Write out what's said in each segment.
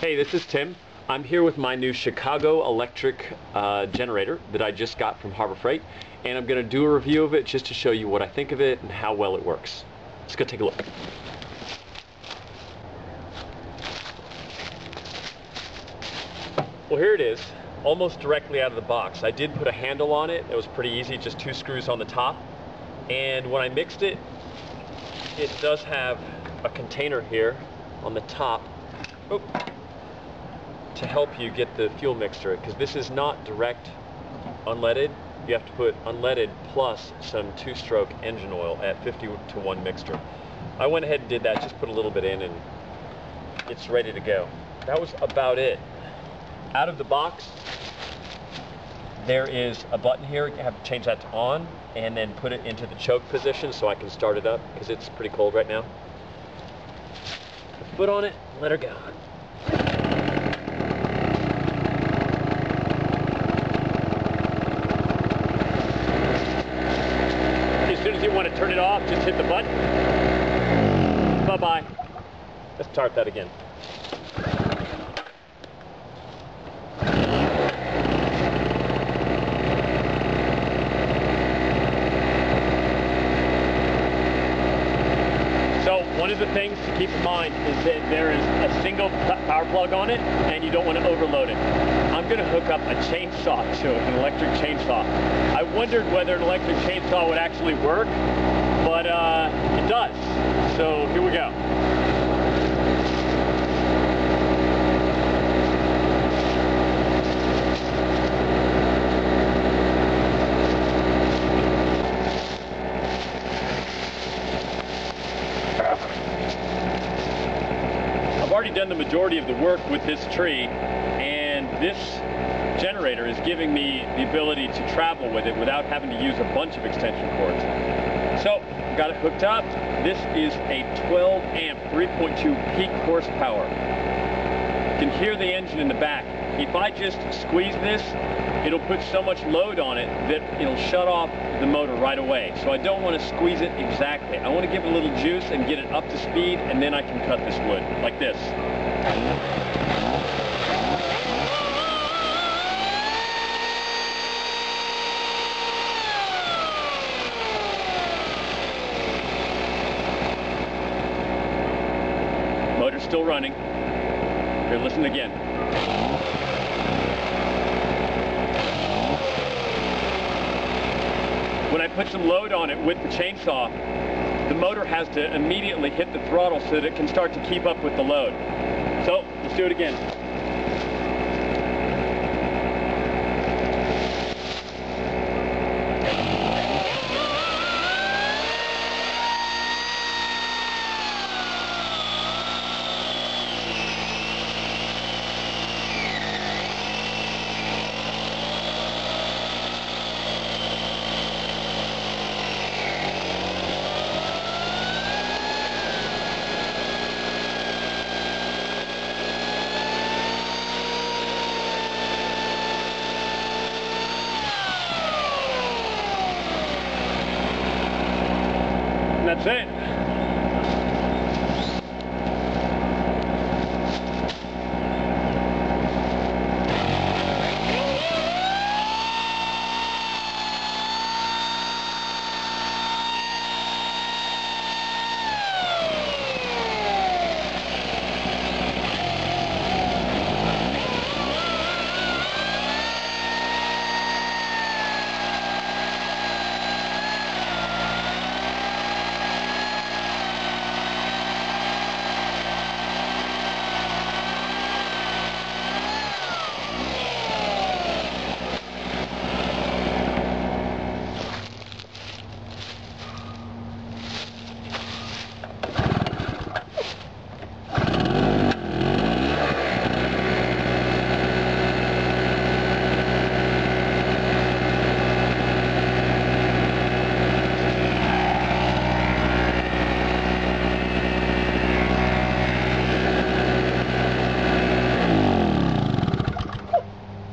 Hey, this is Tim. I'm here with my new Chicago electric generator that I just got from Harbor Freight, and I'm going to do a review of it just to show you what I think of it and how well it works. Let's go take a look. Well, here it is, almost directly out of the box. I did put a handle on it. It was pretty easy, just 2 screws on the top. And when I mixed it, it does have a container here on the top. To help you get the fuel mixture, because this is not direct unleaded. You have to put unleaded plus some 2-stroke engine oil at 50-to-1 mixture. I went ahead and did that, just put a little bit in and it's ready to go. That was about it. Out of the box, there is a button here. You have to change that to on and then put it into the choke position so I can start it up because it's pretty cold right now. Put the foot on it, let her go. As soon as you want to turn it off, just hit the button. Bye-bye. Let's start that again. So one of the things to keep in mind is that there is a single power plug on it and you don't want to overload it. I'm going to hook up a chainsaw to it, an electric chainsaw. I wondered whether an electric chainsaw would actually work, but it does. So here we go. I've already done the majority of the work with this tree, and this generator is giving me the ability to travel with it without having to use a bunch of extension cords. So, got it hooked up. This is a 12 amp, 3.2 peak horsepower. You can hear the engine in the back. If I just squeeze this, it'll put so much load on it that it'll shut off the motor right away. So I don't want to squeeze it exactly. I want to give it a little juice and get it up to speed, and then I can cut this wood, like this. Motor's still running. Here, listen again. When I put some load on it with the chainsaw, the motor has to immediately hit the throttle so that it can start to keep up with the load. So, let's do it again. That's it.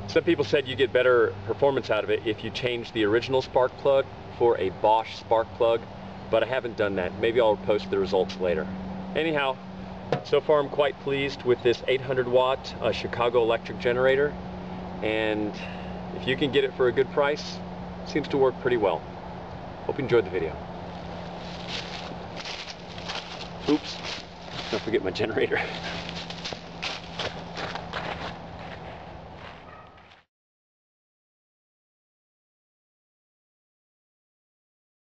Some people said you get better performance out of it if you change the original spark plug for a Bosch spark plug, but I haven't done that. Maybe I'll post the results later. Anyhow, So far I'm quite pleased with this 800 watt Chicago electric generator, and if you can get it for a good price, it seems to work pretty well. Hope you enjoyed the video. Oops, don't forget my generator.